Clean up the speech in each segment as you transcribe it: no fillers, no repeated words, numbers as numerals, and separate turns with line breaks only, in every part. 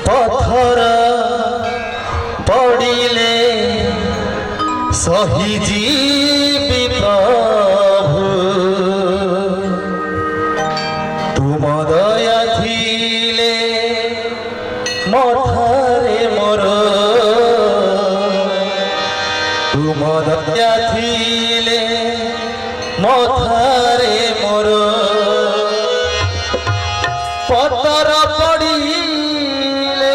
पत्थर पड़िले सही जीवी प्रभु तुम दया थिले मथारे मोर तुम दया थिले मथारे मोर पत्थर पड़िले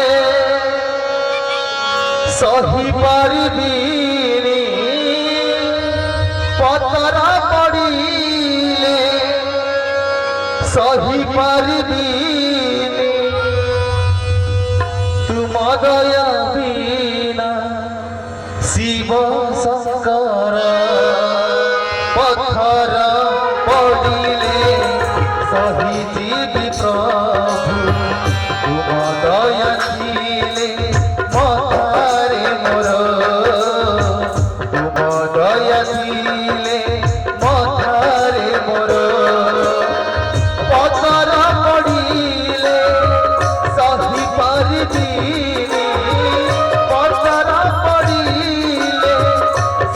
सही पारिबिनी पत्थर पड़िले सही पारिबिनी तुम दया बिना शिव शंकर पत्थर पड़िले सही जीवी प्रभु तुम दया थिले मथारे मोर तुम दया थिले मथारे मोर पत्थर पड़िले सही पारिबिनी पत्थर पड़िले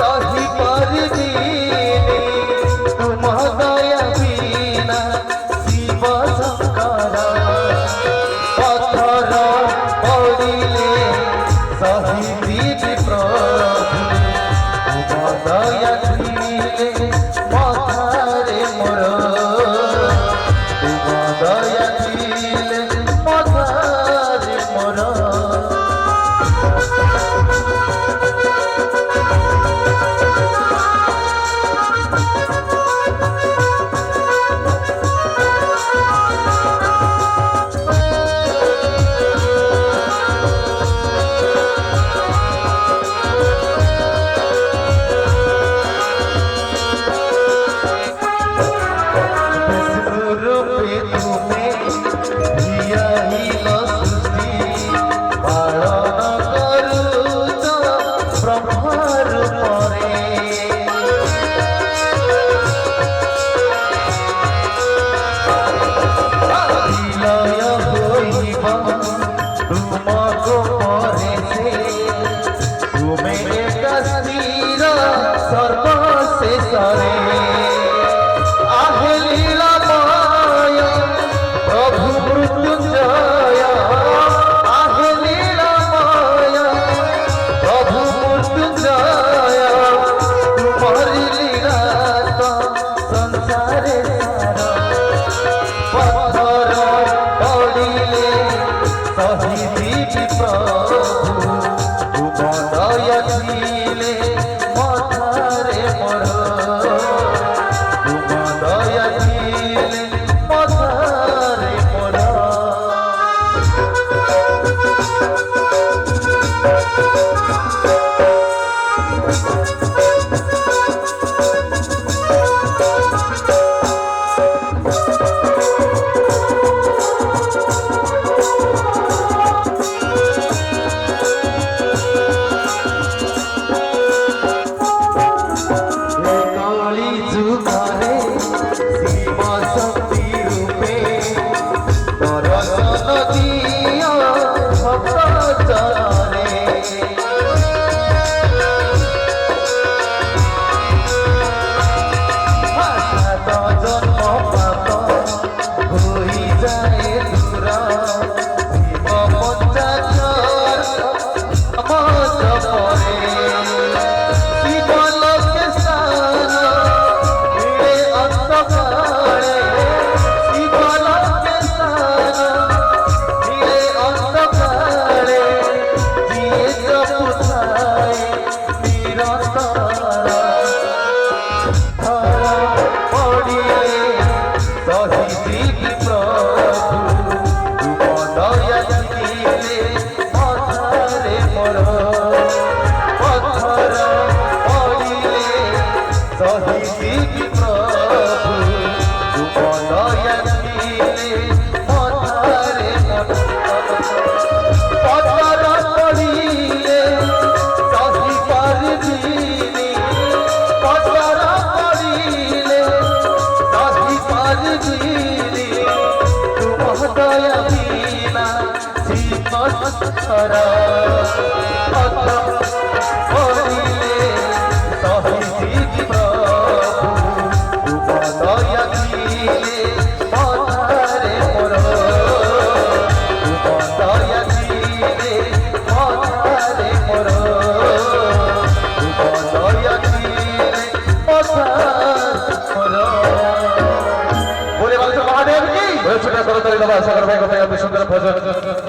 सही पारिबिनी तुम दया बिना शिव शंकर ଛରା ପଡ଼ିଲେ ସହିଯିବି ପ୍ରଭୁ ତୁମ ଦୟା ଥିଲେ ମନରେ ମୋର ତୁମ ଦୟା ଥିଲେ ମନରେ ମୋର ତୁମ ଦୟା ଥିଲେ ମୋର। बोले महादेव की। छोटा करो सागर भाई को सुंदर भजन।